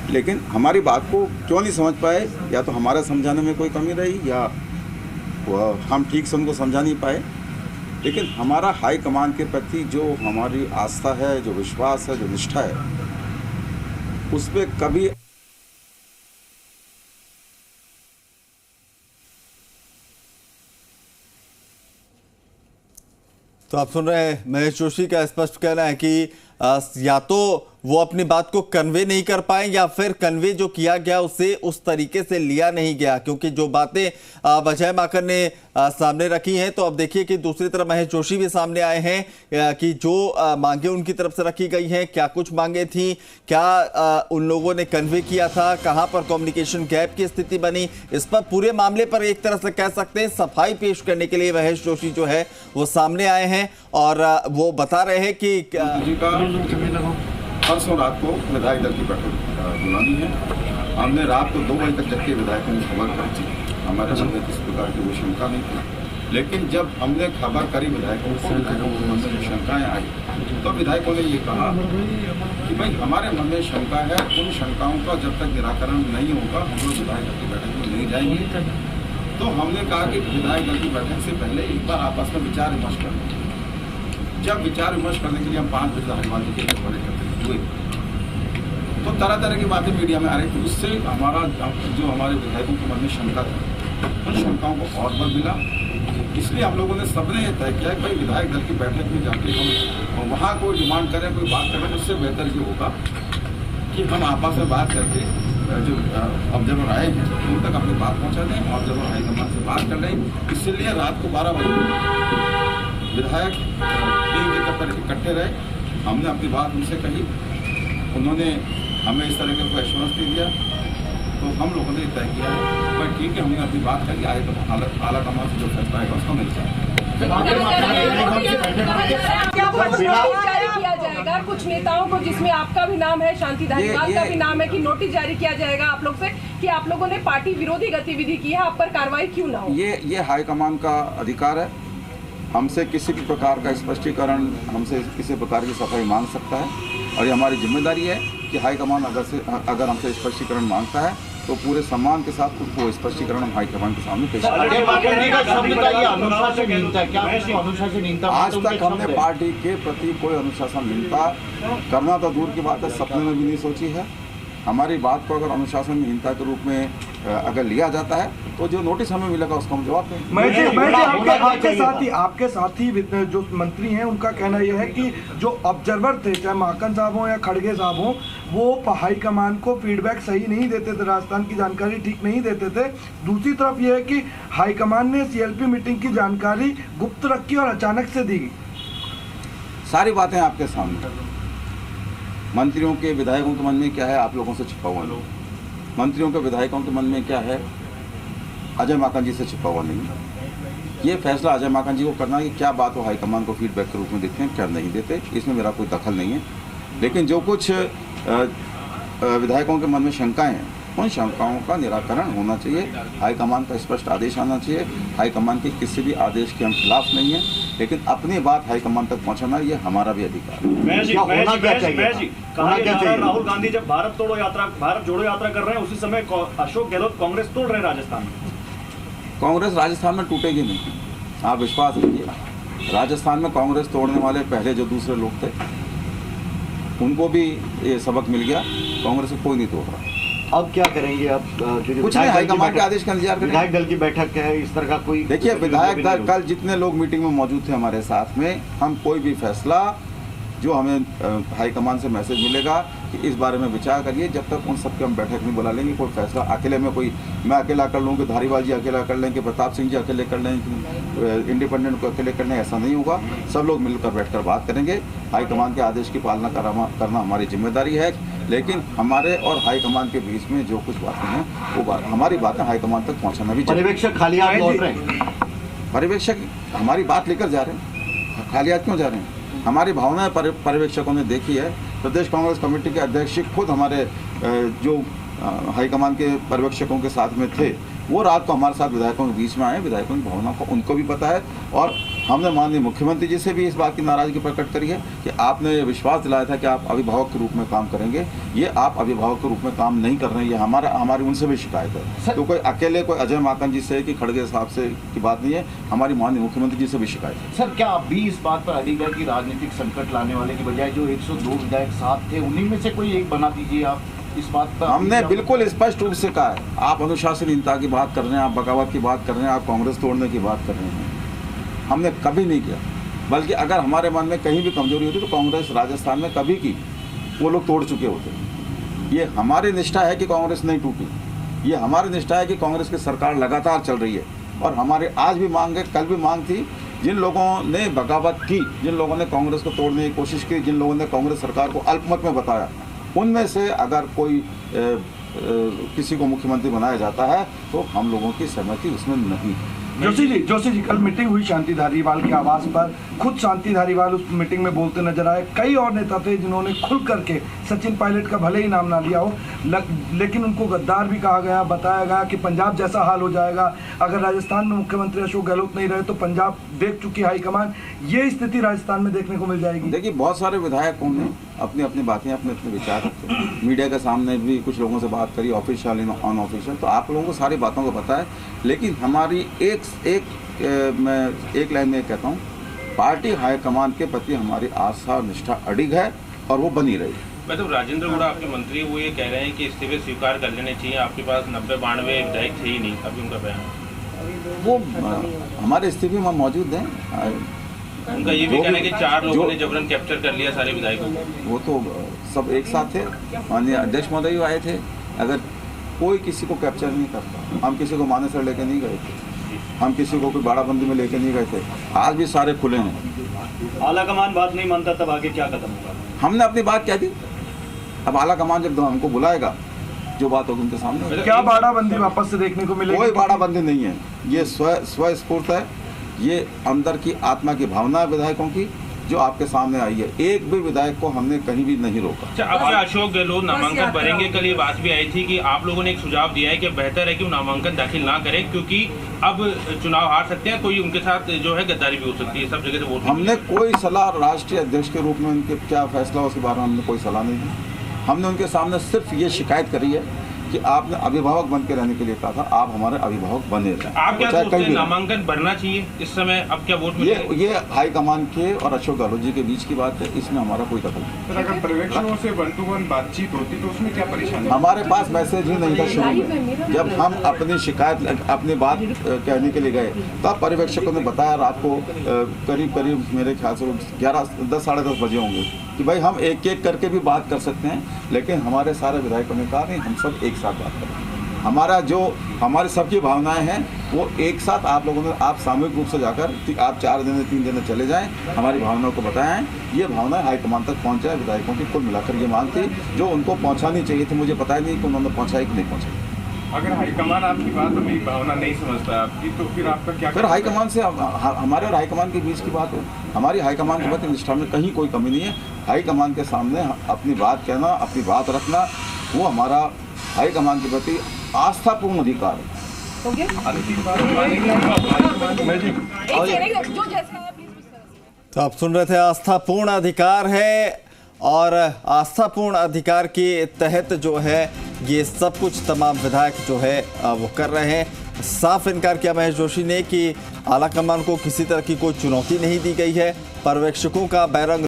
लेकिन हमारी बात को क्यों नहीं समझ पाए, या तो हमारा समझाने में कोई कमी रही या हम ठीक से उनको समझा नहीं पाए। लेकिन हमारा हाई कमान के प्रति जो हमारी आस्था है, जो विश्वास है, जो निष्ठा है, उस पर कभी तो आप सुन रहे हैं महेश जोशी का स्पष्ट कहना है कि या तो वो अपनी बात को कन्वे नहीं कर पाए या फिर कन्वे जो किया गया उसे उस तरीके से लिया नहीं गया, क्योंकि जो बातें अजय माकन ने सामने रखी हैं। तो अब देखिए कि दूसरी तरफ महेश जोशी भी सामने आए हैं कि जो मांगे उनकी तरफ से रखी गई हैं, क्या कुछ मांगे थी, क्या उन लोगों ने कन्वे किया था, कहां पर कम्युनिकेशन गैप की स्थिति बनी, इस पर पूरे मामले पर एक तरह से कह सकते हैं सफाई पेश करने के लिए महेश जोशी जो है वो सामने आए हैं और वो बता रहे हैं कि परसों रात को विधायक दल की बैठक बुलानी है। हमने रात को 2 बजे तक जब के विधायकों को खबर करी थी, हमारे मन में किसी प्रकार की वो शंका नहीं थी। लेकिन जब हमने खबर करी विधायकों को, विधायकों के मन में जो शंकाएँ आई, तो विधायकों ने ये कहा कि भाई हमारे मन में शंका है, उन शंकाओं का जब तक निराकरण नहीं होगा हम लोग विधायक दल की बैठक में नहीं जाएंगे। तो हमने कहा कि विधायक दल की बैठक से पहले एक बार आपस में विचार विमर्श कर लें। जब विचार विमर्श करने के लिए हम 5 बजे हरिद्वार के बड़े करते हुए, तो तरह तरह की बातें मीडिया में आ रही थी। उससे हमारा जो हमारे विधायकों के मन में शंका थी, उन शंकाओं को और बल मिला। इसलिए हम लोगों ने सबने ये तय किया कि भाई विधायक दल की बैठक में जाके हम वहाँ कोई डिमांड करें, कोई बात करें, उससे बेहतर ये होगा कि हम आपस में बात करके जो ऑब्जर्वर आए हैं उन तक अपनी बात पहुँचा दें। ऑब्जर्वर हाईकमान से बात कर लें। इसलिए रात को 12 बजे विधायक एक जगह पर इकट्ठे रहे। हमने अपनी बात उनसे कही, उन्होंने हमें इस तरह का कोई एश्योरेंस नहीं दिया। तो हम लोगों ने तय किया भाई ठीक है, हमने अपनी बात करी, आए तो आला कमान से जो फैसला आएगा उसको मिल जाए। किया जाएगा कुछ नेताओं को, जिसमें आपका भी नाम है, शांति धारीवाल का भी नाम है, कि नोटिस जारी किया जाएगा आप लोग से कि आप लोगों ने पार्टी विरोधी गतिविधि की है, आप पर कार्रवाई क्यों ना हो। ये हाईकमान का अधिकार है। हमसे किसी भी प्रकार का स्पष्टीकरण, हमसे किसी प्रकार की सफाई मांग सकता है और ये हमारी जिम्मेदारी है कि हाईकमान अगर हमसे स्पष्टीकरण मांगता है तो पूरे सम्मान के साथ उसको स्पष्टीकरण हम हाईकमान के सामने पेश करें। आज तक हमने पार्टी के प्रति कोई अनुशासनहीनता करना तो दूर की बात है, सपने में भी नहीं सोची है। हमारी बात को अगर अनुशासनहीनता के रूप में अगर लिया जाता है तो जो नोटिस हमें मिलेगा उसका हम जवाब देंगे। आपके साथी जो मंत्री हैं उनका कहना यह है कि जो ऑब्जर्वर थे, चाहे माकन साहब हो या खड़गे साहब हो, वो हाईकमान को फीडबैक सही नहीं देते थे, राजस्थान की जानकारी ठीक नहीं देते थे। दूसरी तरफ यह है कि हाईकमान ने CLP मीटिंग की जानकारी गुप्त रखी और अचानक से दी। सारी बातें आपके सामने। मंत्रियों के विधायकों के मन में क्या है आप लोगों से छिपा हुआ नहीं, मंत्रियों के विधायकों के मन में क्या है अजय माकन जी से छिपा हुआ नहीं। ये फैसला अजय माकन जी को करना है कि क्या बात वो हाईकमान को फीडबैक के रूप में देते हैं, क्या नहीं देते, इसमें मेरा कोई दखल नहीं है। लेकिन जो कुछ विधायकों के मन में शंकाएं हैं, उन शंकाओं का निराकरण होना चाहिए। हाईकमान का स्पष्ट आदेश आना चाहिए। हाईकमान के किसी भी आदेश के हम खिलाफ नहीं है, लेकिन अपनी बात हाईकमान तक पहुंचाना ये हमारा भी अधिकार है। राहुल गांधी जब भारत जोड़ो यात्रा कर रहे हैं, उसी समय अशोक गहलोत कांग्रेस तोड़ रहे हैं राजस्थान में। कांग्रेस राजस्थान में टूटेगी नहीं, आप विश्वास रखिए। राजस्थान में कांग्रेस तोड़ने वाले पहले जो दूसरे लोग थे उनको भी ये सबक मिल गया, कांग्रेस को कोई नहीं तोड़ रहा। अब क्या करेंगे? अब कुछ नहीं, हाईकमान के आदेश का इंतजार करें। विधायक दल की बैठक है, इस तरह का कोई देखिए विधायक दल कल जितने लोग मीटिंग में मौजूद थे हमारे साथ में, हम कोई भी फैसला जो हमें हाईकमान से मैसेज मिलेगा कि इस बारे में विचार करिए, जब तक उन सबके हम बैठक नहीं बुला लेंगे कोई फैसला अकेले में कोई मैं अकेला कर लूँ कि धारीवाल जी अकेला कर लें कि प्रताप सिंह जी अकेले कर लें कि इंडिपेंडेंट को अकेले कर लें, ऐसा नहीं होगा। सब लोग मिलकर बैठकर बात करेंगे। हाईकमान के आदेश की पालना करना हमारी जिम्मेदारी है, लेकिन हमारे और हाईकमान के बीच में जो कुछ बातें हैं वो हमारी बातें हाईकमान तक पहुँचाना भी चाहिए। पर्यवेक्षक खाली हाथ लौट रहे हैं, पर्यवेक्षक हमारी बात लेकर जा रहे हैं, खाली हाथ क्यों जा रहे हैं? हमारी भावनाएं पर्यवेक्षकों ने देखी है। प्रदेश कांग्रेस कमेटी के अध्यक्ष खुद हमारे जो हाईकमान के पर्यवेक्षकों के साथ में थे, वो रात को हमारे साथ विधायकों के बीच में आए। विधायकों की भावना को उनको भी पता है और हमने माननीय मुख्यमंत्री जी से भी इस बात की नाराजगी प्रकट करी है कि आपने ये विश्वास दिलाया था कि आप अभिभावक के रूप में काम करेंगे, ये आप अभिभावक के रूप में काम नहीं कर रहे हैं। ये हमारी उनसे भी शिकायत है। तो कोई अकेले कोई अजय माकन जी से कि खड़गे साहब से की बात नहीं है, हमारी माननीय मुख्यमंत्री जी से भी शिकायत है। सर, क्या आप भी इस बात पर अड़िग है कि राजनीतिक संकट लाने वाले की बजाय जो 102 विधायक साथ थे उन्हीं में से कोई एक बना दीजिए आप? इस बात पर हमने बिल्कुल स्पष्ट रूप से कहा है। आप अनुशासनहीनता की बात कर रहे हैं, आप बगावत की बात कर रहे हैं, आप कांग्रेस तोड़ने की बात कर रहे हैं। हमने कभी नहीं किया, बल्कि अगर हमारे मन में कहीं भी कमजोरी होती तो कांग्रेस राजस्थान में कभी की वो लोग तोड़ चुके होते। ये हमारी निष्ठा है कि कांग्रेस नहीं टूटी, ये हमारी निष्ठा है कि कांग्रेस की सरकार लगातार चल रही है। और हमारे आज भी मांग है, कल भी मांग थी। जिन लोगों ने बगावत की, जिन लोगों ने कांग्रेस को तोड़ने की कोशिश की, जिन लोगों ने कांग्रेस सरकार को अल्पमत में बताया, उनमें से अगर कोई किसी को मुख्यमंत्री बनाया जाता है तो हम लोगों की सहमति उसमें नहीं है। जोशी जी कल मीटिंग हुई शांति धारीवाल के आवास पर। खुद शांति धारीवाल उस मीटिंग में बोलते नजर आए। कई और नेता थे जिन्होंने खुल करके सचिन पायलट का भले ही नाम ना लिया हो, लेकिन उनको गद्दार भी कहा गया, बताया गया कि पंजाब जैसा हाल हो जाएगा अगर राजस्थान में मुख्यमंत्री अशोक गहलोत नहीं रहे तो। पंजाब देख चुकी हाईकमान, ये स्थिति राजस्थान में देखने को मिल जाएगी। देखिए, बहुत सारे विधायकों ने अपनी अपनी बातें, अपने अपने विचार रखे। मीडिया के सामने भी कुछ लोगों से बात करी, ऑफिशियल अन ऑफिशियल, तो आप लोगों को सारी बातों को पता है। लेकिन हमारी मैं एक लाइन में कहता हूँ, पार्टी हाईकमान के प्रति हमारी आस्था और निष्ठा अडिग है और वो बनी रही। मतलब राजेंद्र गुड़ा आपके मंत्री वो ये कह रहे हैं कि इस्तीफे स्वीकार कर लेने चाहिए, आपके पास 90-92 विधायक थे ही नहीं, अभी उनका बयान। वो हमारे इस्तीफे में मौजूद हैं। उनका ये भी कहना है कि 4 लोगों ने जबरन कैप्चर कर लिया सारे विधायकों को। वो तो सब एक साथ थे, माननीय अध्यक्ष महोदय आए थे। अगर कोई किसी को कैप्चर नहीं करता, हम किसी को मानेसर लेके नहीं गए थे, हम किसी को कोई बाड़ाबंदी में लेके नहीं गए थे। आज भी सारे खुले हैं। आला कमान बात नहीं मानता, तब आगे क्या कदम होगा? हमने अपनी बात कह दी। अब आला कमान जब हमको बुलाएगा, जो बात होगी उनके सामने। क्या बाड़ाबंदी वापस से देखने को मिलेगी? कोई बाड़ाबंदी नहीं है, ये स्वस्फूर्त है। ये अंदर की आत्मा की भावना है विधायकों की, जो आपके सामने आई है। एक भी विधायक को हमने कहीं भी नहीं रोका। अच्छा, अब क्या अशोक गहलोत नामांकन भरेंगे? कल ये बात भी आई थी कि आप लोगों ने एक सुझाव दिया है कि बेहतर है कि वो नामांकन दाखिल ना करें, क्योंकि अब चुनाव हार सकते हैं, कोई उनके साथ जो है गद्दारी भी हो सकती है, सब जगह से वोट। हमने कोई सलाह राष्ट्रीय अध्यक्ष के रूप में उनके क्या फैसला उसके बारे में हमने कोई सलाह नहीं दी। हमने उनके सामने सिर्फ ये शिकायत करी है कि आपने अभिभावक बन के रहने के लिए कहा था, आप हमारे अभिभावक बने रहे। आप क्या सोचते हैं, नामांकन भरना चाहिए इस समय? अब क्या वोट मिलेगा? ये हाईकमान के और अशोक गहलोत जी के बीच की बात है, इसमें हमारा कोई दखल नहीं। अगर पर्यवेक्षकों से 1-to-1 बातचीत होती तो उसमें क्या परेशानी? हमारे पास मैसेज ही नहीं था शुरू में। जब हम अपनी शिकायत, अपनी बात कहने के लिए गए, तब पर्यवेक्षकों ने बताया रात को करीब मेरे ख्याल से 10 साढ़े 10 बजे होंगे कि भाई हम एक एक करके भी बात कर सकते हैं। लेकिन हमारे सारे विधायकों ने कहा नहीं, हम सब एक साथ बात करें। हमारी सबकी भावनाएं हैं वो एक साथ। आप लोगों ने, आप सामूहिक रूप से जाकर आप 4 दिन 3 दिन चले जाएं, हमारी भावनाओं को बताएं। ये भावना हाईकमान तक पहुंचाए। विधायकों की कुल मिलाकर ये मांग थी जो उनको पहुंचानी चाहिए थी। मुझे पता ही नहीं कि उन्होंने पहुंचाई कि नहीं पहुंचाई। अगर हाईकमान आपकी बात और मेरी भावना नहीं समझता आपकी, तो फिर आपका क्या? फिर हाईकमान से हमारे और हाईकमान के बीच की बात हो। हमारी हाईकमान के प्रति निष्ठा में कहीं कोई कमी नहीं है। हाईकमान के सामने अपनी बात कहना, अपनी बात रखना, वो हमारा हाईकमान के प्रति आस्थापूर्ण अधिकार है। तो आप सुन रहे थे, आस्थापूर्ण अधिकार है और आस्थापूर्ण अधिकार के तहत जो है ये सब कुछ तमाम विधायक जो है वो कर रहे हैं। साफ इनकार किया महेश जोशी ने कि आलाकमान को किसी तरह की कोई चुनौती नहीं दी गई है। पर्यवेक्षकों का बैरंग